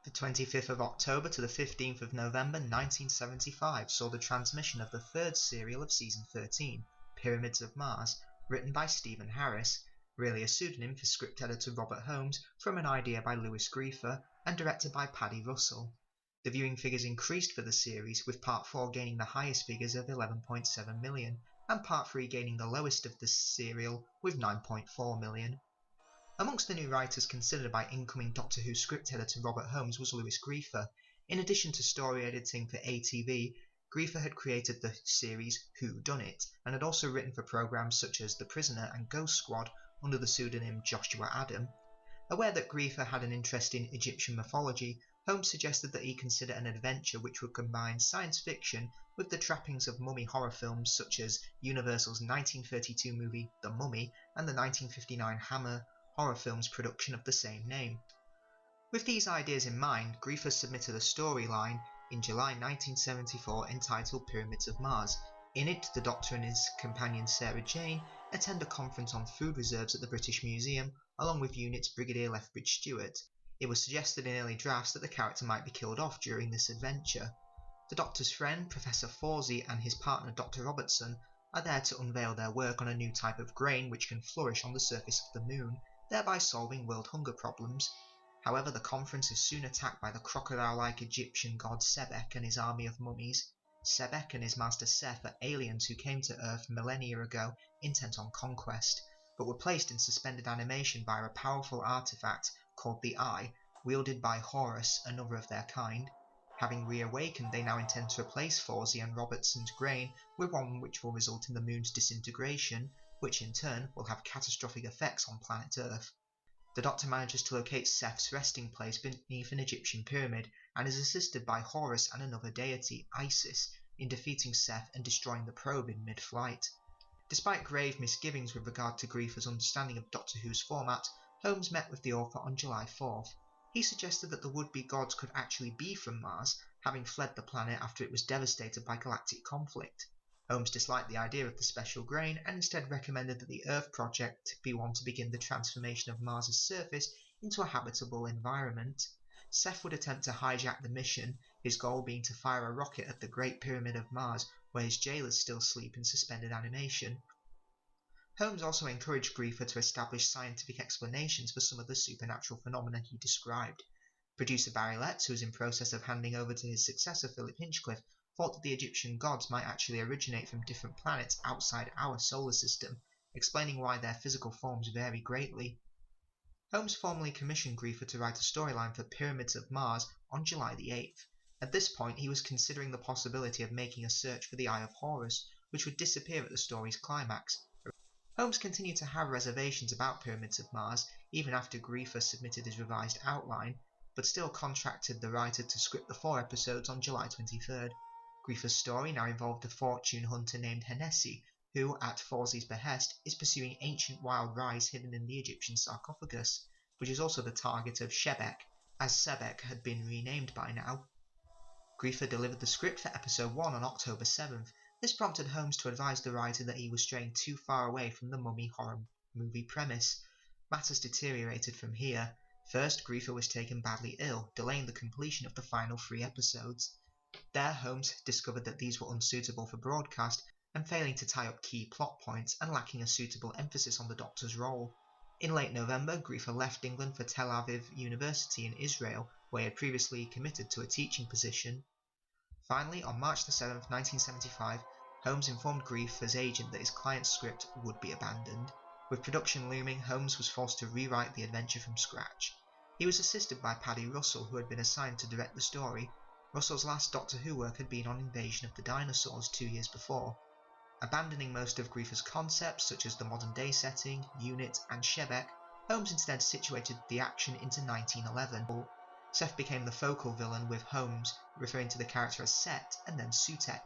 The 25th of October to the 15th of November 1975 saw the transmission of the third serial of Season 13, Pyramids of Mars, written by Stephen Harris, really a pseudonym for script editor Robert Holmes, from an idea by Louis Griefer, and directed by Paddy Russell. The viewing figures increased for the series, with Part 4 gaining the highest figures of 11.7 million, and Part 3 gaining the lowest of the serial with 9.4 million. Amongst the new writers considered by incoming Doctor Who script editor Robert Holmes was Louis Griefer. In addition to story editing for ATV, Griefer had created the series Who Done It, and had also written for programmes such as The Prisoner and Ghost Squad under the pseudonym Joshua Adam. Aware that Griefer had an interest in Egyptian mythology, Holmes suggested that he consider an adventure which would combine science fiction with the trappings of mummy horror films such as Universal's 1932 movie The Mummy and the 1959 Hammer horror film's production of the same name. With these ideas in mind, Griefer submitted a storyline in July 1974 entitled Pyramids of Mars. In it, the Doctor and his companion Sarah Jane attend a conference on food reserves at the British Museum, along with Unit's Brigadier Lethbridge Stewart. It was suggested in early drafts that the character might be killed off during this adventure. The Doctor's friend, Professor Fawsey, and his partner Dr. Robertson are there to unveil their work on a new type of grain which can flourish on the surface of the moon, thereby solving world hunger problems. However, the conference is soon attacked by the crocodile-like Egyptian god Sebek and his army of mummies. Sebek and his master Seth are aliens who came to Earth millennia ago intent on conquest, but were placed in suspended animation by a powerful artifact called the Eye, wielded by Horus, another of their kind. Having reawakened, they now intend to replace Fawsey and Robertson's grain with one which will result in the moon's disintegration, which in turn will have catastrophic effects on planet Earth. The Doctor manages to locate Seth's resting place beneath an Egyptian pyramid, and is assisted by Horus and another deity, Isis, in defeating Seth and destroying the probe in mid-flight. Despite grave misgivings with regard to Griefer's understanding of Doctor Who's format, Holmes met with the author on July 4th. He suggested that the would-be gods could actually be from Mars, having fled the planet after it was devastated by galactic conflict. Holmes disliked the idea of the special grain and instead recommended that the Earth project be one to begin the transformation of Mars's surface into a habitable environment. Seth would attempt to hijack the mission, his goal being to fire a rocket at the Great Pyramid of Mars, where his jailers still sleep in suspended animation. Holmes also encouraged Griefer to establish scientific explanations for some of the supernatural phenomena he described. Producer Barry Letts, who was in process of handing over to his successor Philip Hinchcliffe, thought that the Egyptian gods might actually originate from different planets outside our solar system, explaining why their physical forms vary greatly. Holmes formally commissioned Griefer to write a storyline for Pyramids of Mars on July the 8th. At this point, he was considering the possibility of making a search for the Eye of Horus, which would disappear at the story's climax. Holmes continued to have reservations about Pyramids of Mars, even after Griefer submitted his revised outline, but still contracted the writer to script the 4 episodes on July 23rd. Griefer's story now involved a fortune hunter named Hennessy, who, at Fawsey's behest, is pursuing ancient wild rice hidden in the Egyptian sarcophagus, which is also the target of Shebek, as Sebek had been renamed by now. Griefer delivered the script for episode 1 on October 7th. This prompted Holmes to advise the writer that he was straying too far away from the mummy horror movie premise. Matters deteriorated from here. First, Griefer was taken badly ill, delaying the completion of the final 3 episodes. There, Holmes discovered that these were unsuitable for broadcast and failing to tie up key plot points and lacking a suitable emphasis on the Doctor's role. In late November, Griefer left England for Tel Aviv University in Israel, where he had previously committed to a teaching position. Finally, on March 7, 1975, Holmes informed Griefer's agent that his client's script would be abandoned. With production looming, Holmes was forced to rewrite the adventure from scratch. He was assisted by Paddy Russell, who had been assigned to direct the story. Russell's last Doctor Who work had been on Invasion of the Dinosaurs 2 years before. Abandoning most of Griefer's concepts, such as the modern-day setting, Unit, and Shebek, Holmes instead situated the action into 1911. Seth became the focal villain, with Holmes referring to the character as Set and then Sutek,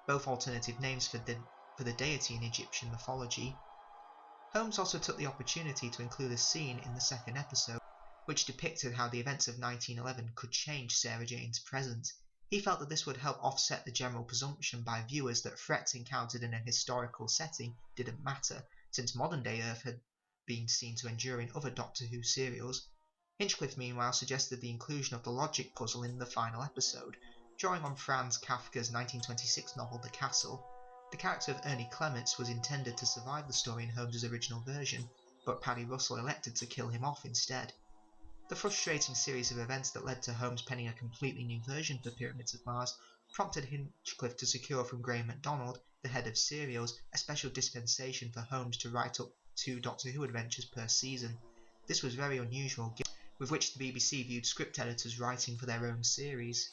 both alternative names for the deity in Egyptian mythology. Holmes also took the opportunity to include a scene in the 2nd episode, which depicted how the events of 1911 could change Sarah Jane's present. He felt that this would help offset the general presumption by viewers that threats encountered in a historical setting didn't matter, since modern-day Earth had been seen to endure in other Doctor Who serials. Hinchcliffe meanwhile suggested the inclusion of the logic puzzle in the final episode, drawing on Franz Kafka's 1926 novel The Castle. The character of Ernie Clements was intended to survive the story in Holmes' original version, but Paddy Russell elected to kill him off instead. The frustrating series of events that led to Holmes penning a completely new version for Pyramids of Mars prompted Hinchcliffe to secure from Graham MacDonald, the head of serials, a special dispensation for Holmes to write up 2 Doctor Who adventures per season. This was very unusual, with which the BBC viewed script editors writing for their own series.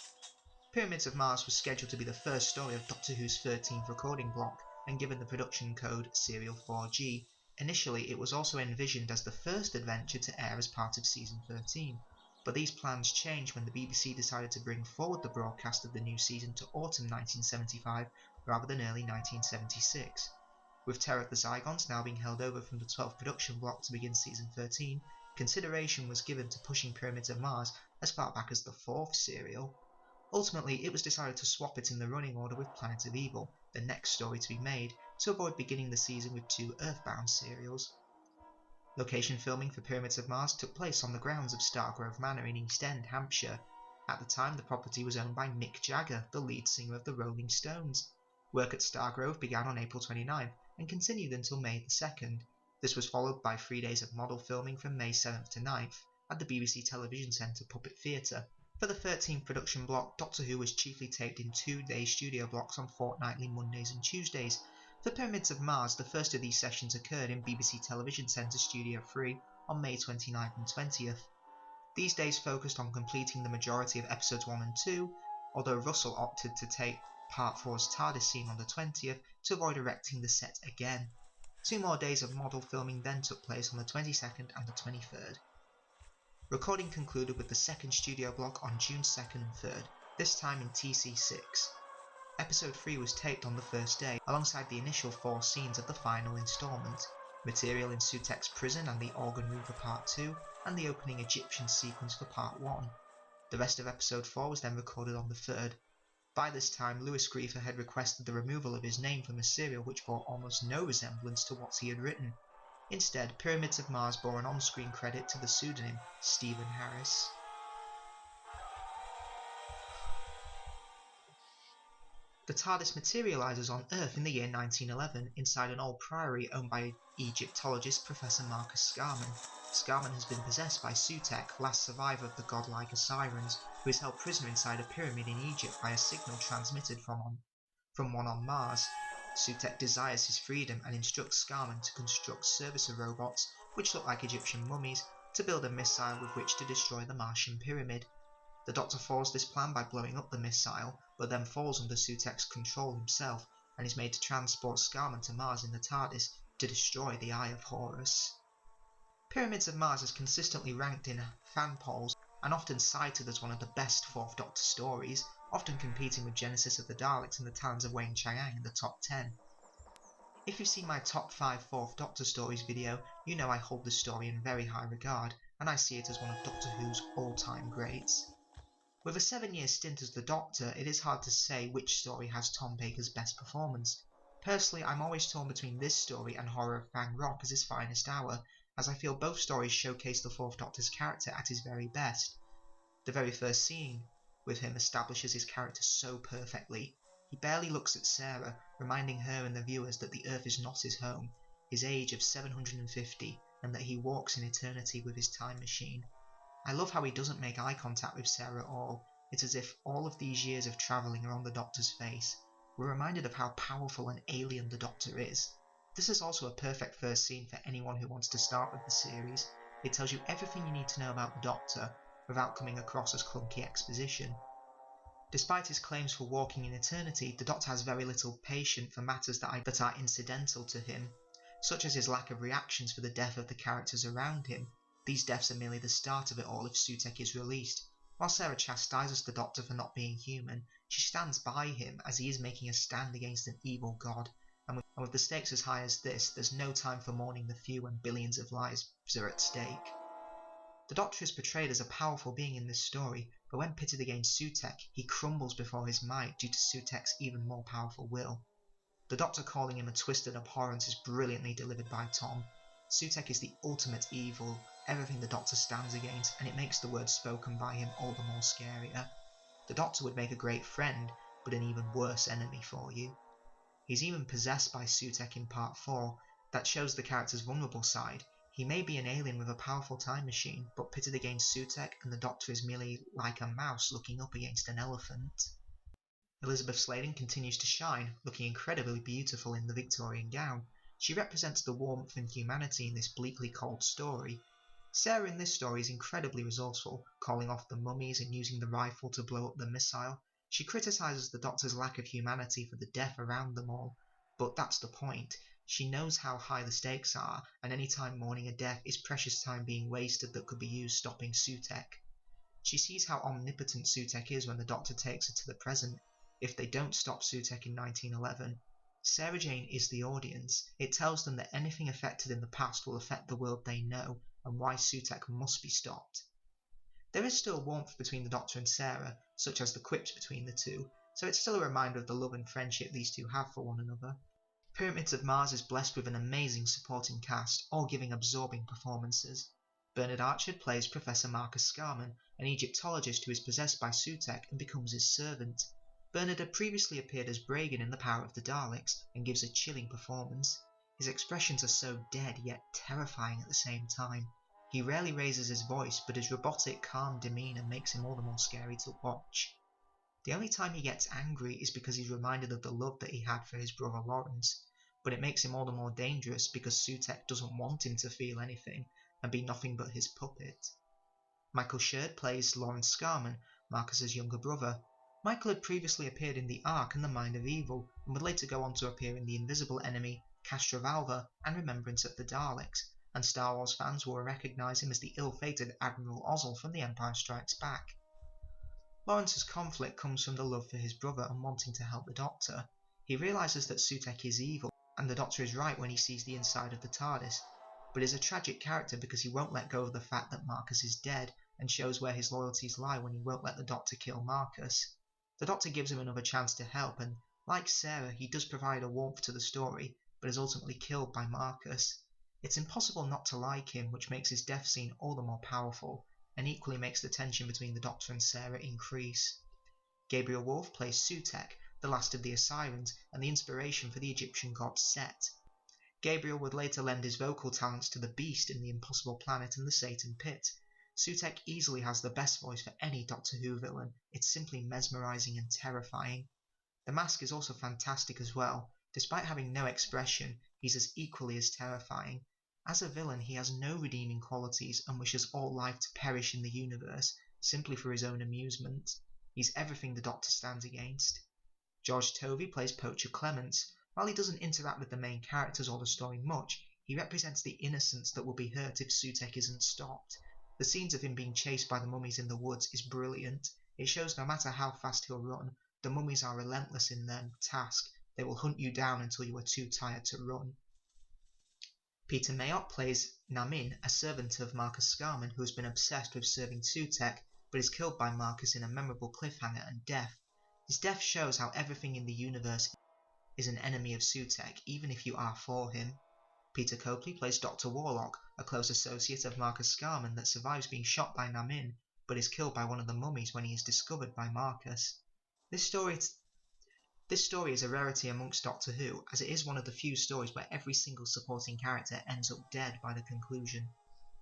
Pyramids of Mars was scheduled to be the first story of Doctor Who's 13th recording block, and given the production code Serial 4G, initially it was also envisioned as the first adventure to air as part of Season 13, but these plans changed when the BBC decided to bring forward the broadcast of the new season to autumn 1975 rather than early 1976. With Terror of the Zygons now being held over from the 12th production block to begin Season 13, consideration was given to pushing Pyramids of Mars as far back as the 4th serial. Ultimately, it was decided to swap it in the running order with Planet of Evil, the next story to be made, to avoid beginning the season with 2 Earthbound serials. Location filming for Pyramids of Mars took place on the grounds of Stargrove Manor in East End, Hampshire. At the time, the property was owned by Mick Jagger, the lead singer of the Rolling Stones. Work at Stargrove began on April 29th and continued until May 2nd. This was followed by 3 days of model filming from May 7th to 9th at the BBC Television Centre Puppet Theatre. For the 13th production block, Doctor Who was chiefly taped in 2-day studio blocks on fortnightly Mondays and Tuesdays. For Pyramids of Mars, the first of these sessions occurred in BBC Television Centre Studio 3 on May 29th and 20th. These days focused on completing the majority of episodes 1 and 2, although Russell opted to tape Part 4's TARDIS scene on the 20th to avoid erecting the set again. 2 more days of model filming then took place on the 22nd and the 23rd. Recording concluded with the second studio block on June 2nd and 3rd, this time in TC6. Episode 3 was taped on the first day, alongside the initial 4 scenes of the final instalment, material in Sutek's prison and the organ room for Part 2, and the opening Egyptian sequence for Part 1. The rest of Episode 4 was then recorded on the 3rd. By this time, Louis Griefer had requested the removal of his name from a serial which bore almost no resemblance to what he had written. Instead, Pyramids of Mars bore an on-screen credit to the pseudonym Stephen Harris. The TARDIS materialises on Earth in the year 1911 inside an old priory owned by Egyptologist Professor Marcus Scarman. Scarman has been possessed by Sutek, last survivor of the godlike Osirans, who is held prisoner inside a pyramid in Egypt by a signal transmitted from one on Mars. Sutek desires his freedom and instructs Scarman to construct servicer robots, which look like Egyptian mummies, to build a missile with which to destroy the Martian pyramid. The Doctor foils this plan by blowing up the missile, but then falls under Sutek's control himself, and is made to transport Scarman to Mars in the TARDIS to destroy the Eye of Horus. Pyramids of Mars is consistently ranked in fan polls and often cited as one of the best 4th Doctor stories, often competing with Genesis of the Daleks and the Talons of Wayne Chiang in the top 10. If you've seen my top 5 4th Doctor stories video, you know I hold this story in very high regard, and I see it as one of Doctor Who's all-time greats. With a 7-year stint as the Doctor, it is hard to say which story has Tom Baker's best performance. Personally, I'm always torn between this story and Horror of Fang Rock as his finest hour, as I feel both stories showcase the 4th Doctor's character at his very best. The very first scene with him establishes his character so perfectly. He barely looks at Sarah, reminding her and the viewers that the Earth is not his home, his age of 750, and that he walks in eternity with his time machine. I love how he doesn't make eye contact with Sarah at all. It's as if all of these years of travelling are on the Doctor's face. We're reminded of how powerful and alien the Doctor is. This is also a perfect first scene for anyone who wants to start with the series. It tells you everything you need to know about the Doctor, without coming across as clunky exposition. Despite his claims for walking in eternity, the Doctor has very little patience for matters that are incidental to him, such as his lack of reactions for the death of the characters around him. These deaths are merely the start of it all if Sutek is released. While Sarah chastises the Doctor for not being human, she stands by him as he is making a stand against an evil god, and with the stakes as high as this, there's no time for mourning the few when billions of lives are at stake. The Doctor is portrayed as a powerful being in this story, but when pitted against Sutek, he crumbles before his might due to Sutek's even more powerful will. The Doctor calling him a twisted abhorrence is brilliantly delivered by Tom. Sutek is the ultimate evil, everything the Doctor stands against, and it makes the words spoken by him all the more scarier. The Doctor would make a great friend, but an even worse enemy for you. He's even possessed by Sutekh in Part 4, that shows the character's vulnerable side. He may be an alien with a powerful time machine, but pitted against Sutekh, and the Doctor is merely like a mouse looking up against an elephant. Elizabeth Sladen continues to shine, looking incredibly beautiful in the Victorian gown. She represents the warmth and humanity in this bleakly cold story. Sarah in this story is incredibly resourceful, calling off the mummies and using the rifle to blow up the missile. She criticises the Doctor's lack of humanity for the death around them all, but that's the point. She knows how high the stakes are, and any time mourning a death is precious time being wasted that could be used stopping Sutekh. She sees how omnipotent Sutekh is when the Doctor takes her to the present. If they don't stop Sutekh in 1911, Sarah Jane is the audience. It tells them that anything affected in the past will affect the world they know, and why Sutekh must be stopped. There is still warmth between the Doctor and Sarah, such as the quips between the two, so it's still a reminder of the love and friendship these two have for one another. Pyramids of Mars is blessed with an amazing supporting cast, all giving absorbing performances. Bernard Archer plays Professor Marcus Scarman, an Egyptologist who is possessed by Sutekh and becomes his servant. Bernard had previously appeared as Bragan in The Power of the Daleks and gives a chilling performance. His expressions are so dead yet terrifying at the same time. He rarely raises his voice, but his robotic, calm demeanour makes him all the more scary to watch. The only time he gets angry is because he's reminded of the love that he had for his brother Lawrence, but it makes him all the more dangerous because Sutekh doesn't want him to feel anything and be nothing but his puppet. Michael Sherd plays Lawrence Scarman, Marcus's younger brother. Michael had previously appeared in The Ark and The Mind of Evil, and would later go on to appear in The Invisible Enemy, Castrovalva, and Remembrance of the Daleks, and Star Wars fans will recognise him as the ill-fated Admiral Ozzel from The Empire Strikes Back. Lawrence's conflict comes from the love for his brother and wanting to help the Doctor. He realises that Sutekh is evil, and the Doctor is right when he sees the inside of the TARDIS, but is a tragic character because he won't let go of the fact that Marcus is dead, and shows where his loyalties lie when he won't let the Doctor kill Marcus. The Doctor gives him another chance to help, and like Sarah, he does provide a warmth to the story, but is ultimately killed by Marcus. It's impossible not to like him, which makes his death scene all the more powerful, and equally makes the tension between the Doctor and Sarah increase. Gabriel Wolfe plays Sutekh, the last of the Osirans, and the inspiration for the Egyptian god Set. Gabriel would later lend his vocal talents to the Beast in The Impossible Planet and the Satan Pit. Sutekh easily has the best voice for any Doctor Who villain. It's simply mesmerising and terrifying. The mask is also fantastic as well. Despite having no expression, he's as equally as terrifying. As a villain, he has no redeeming qualities and wishes all life to perish in the universe, simply for his own amusement. He's everything the Doctor stands against. George Tovey plays Poacher Clements. While he doesn't interact with the main characters or the story much, he represents the innocence that will be hurt if Sutekh isn't stopped. The scenes of him being chased by the mummies in the woods is brilliant. It shows no matter how fast he'll run, the mummies are relentless in their task. They will hunt you down until you are too tired to run. Peter Mayock plays Namin, a servant of Marcus Scarman who has been obsessed with serving Sutekh, but is killed by Marcus in a memorable cliffhanger and death. His death shows how everything in the universe is an enemy of Sutekh, even if you are for him. Peter Copley plays Dr. Warlock, a close associate of Marcus Scarman that survives being shot by Namin, but is killed by one of the mummies when he is discovered by Marcus. This story is a rarity amongst Doctor Who, as it is one of the few stories where every single supporting character ends up dead by the conclusion.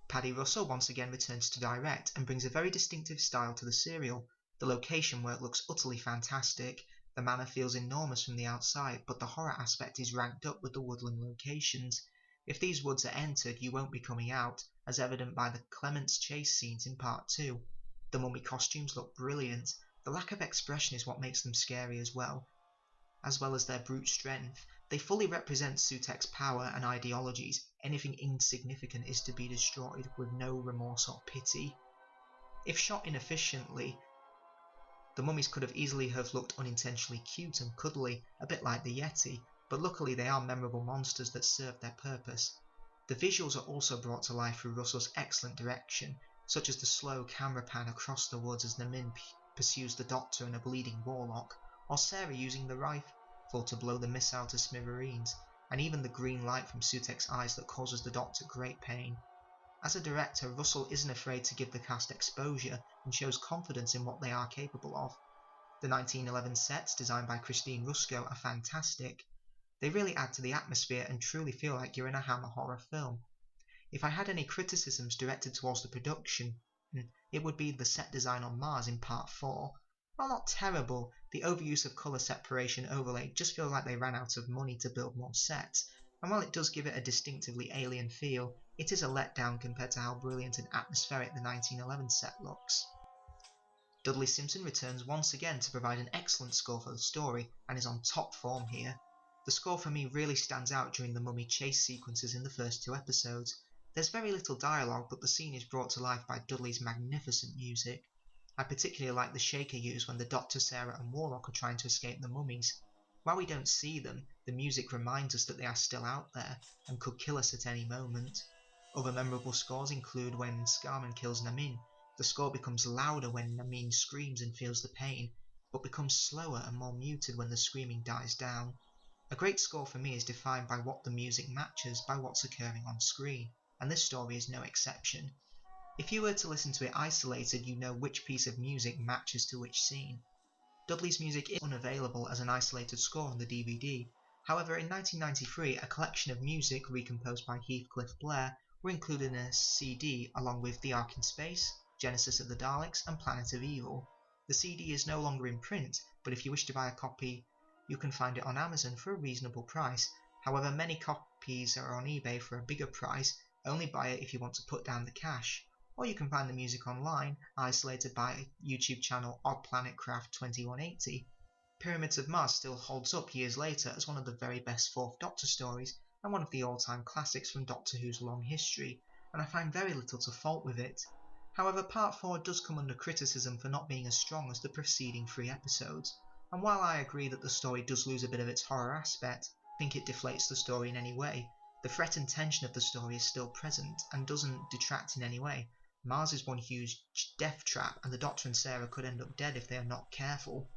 Paddy Russell once again returns to direct and brings a very distinctive style to the serial. The location work looks utterly fantastic. The manor feels enormous from the outside, but the horror aspect is ranked up with the woodland locations. If these woods are entered, you won't be coming out, as evident by the Clements chase scenes in Part 2. The mummy costumes look brilliant. The lack of expression is what makes them scary as well as their brute strength. They fully represent Sutekh's power and ideologies. Anything insignificant is to be destroyed with no remorse or pity. If shot inefficiently, the mummies could have easily looked unintentionally cute and cuddly, a bit like the Yeti, but luckily they are memorable monsters that serve their purpose. The visuals are also brought to life through Russell's excellent direction, such as the slow camera pan across the woods as Namin pursues the Doctor and a bleeding Warlock, or Sarah using the rifle to blow the missile to smithereens, and even the green light from Sutekh's eyes that causes the Doctor great pain. As a director, Russell isn't afraid to give the cast exposure and shows confidence in what they are capable of. The 1911 sets, designed by Christine Rusko, are fantastic. They really add to the atmosphere and truly feel like you're in a Hammer horror film. If I had any criticisms directed towards the production, it would be the set design on Mars in Part 4. While not terrible, the overuse of colour separation overlay just feels like they ran out of money to build more sets, and while it does give it a distinctively alien feel, it is a letdown compared to how brilliant and atmospheric the 1911 set looks. Dudley Simpson returns once again to provide an excellent score for the story, and is on top form here. The score for me really stands out during the mummy chase sequences in the first 2 episodes. There's very little dialogue, but the scene is brought to life by Dudley's magnificent music. I particularly like the shaker used when the Doctor, Sarah and Warlock are trying to escape the mummies. While we don't see them, the music reminds us that they are still out there, and could kill us at any moment. Other memorable scores include when Scarman kills Namin. The score becomes louder when Namin screams and feels the pain, but becomes slower and more muted when the screaming dies down. A great score for me is defined by what the music matches by what's occurring on screen, and this story is no exception. If you were to listen to it isolated, you know which piece of music matches to which scene. Dudley's music is unavailable as an isolated score on the DVD. However, in 1993, a collection of music recomposed by Heathcliff Blair were included in a CD along with The Ark in Space, Genesis of the Daleks and Planet of Evil. The CD is no longer in print, but if you wish to buy a copy, you can find it on Amazon for a reasonable price. However, many copies are on eBay for a bigger price. Only buy it if you want to put down the cash. Or you can find the music online, isolated by YouTube channel Odd Planet Craft 2180. Pyramids of Mars still holds up years later as one of the very best 4th Doctor stories, and one of the all-time classics from Doctor Who's long history, and I find very little to fault with it. However, Part 4 does come under criticism for not being as strong as the preceding 3 episodes, and while I agree that the story does lose a bit of its horror aspect, I think it deflates the story in any way. The threat and tension of the story is still present, and doesn't detract in any way. Mars is one huge death trap, and the Doctor and Sarah could end up dead if they are not careful.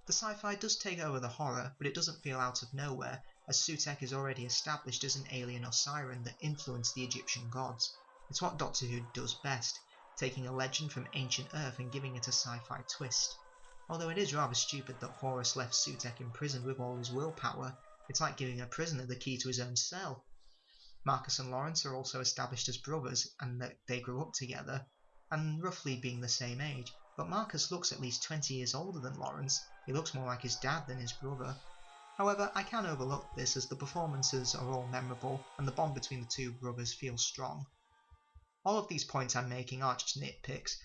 The sci-fi does take over the horror, but it doesn't feel out of nowhere, as Sutekh is already established as an alien or siren that influenced the Egyptian gods. It's what Doctor Who does best, taking a legend from ancient Earth and giving it a sci-fi twist. Although it is rather stupid that Horus left Sutekh imprisoned with all his willpower, it's like giving a prisoner the key to his own cell. Marcus and Lawrence are also established as brothers, and that they grew up together, and roughly being the same age, but Marcus looks at least 20 years older than Lawrence. He looks more like his dad than his brother. However, I can overlook this as the performances are all memorable, and the bond between the 2 brothers feels strong. All of these points I'm making are just nitpicks.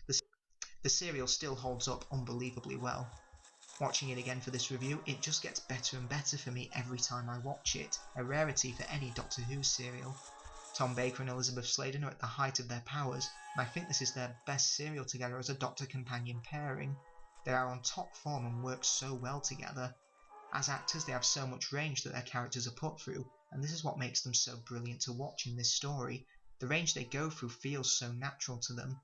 The serial still holds up unbelievably well. Watching it again for this review, it just gets better and better for me every time I watch it, a rarity for any Doctor Who serial. Tom Baker and Elizabeth Sladen are at the height of their powers, and I think this is their best serial together as a Doctor-companion pairing. They are on top form and work so well together. As actors, they have so much range that their characters are put through, and this is what makes them so brilliant to watch in this story. The range they go through feels so natural to them.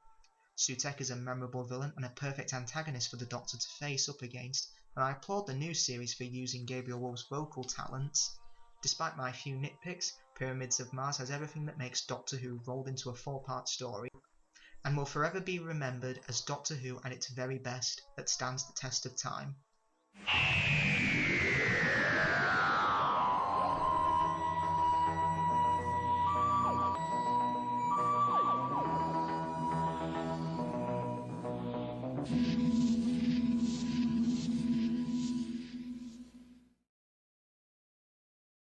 Sutekh is a memorable villain and a perfect antagonist for the Doctor to face up against, and I applaud the new series for using Gabriel Wolf's vocal talents. Despite my few nitpicks, Pyramids of Mars has everything that makes Doctor Who rolled into a 4-part story, and will forever be remembered as Doctor Who at its very best that stands the test of time.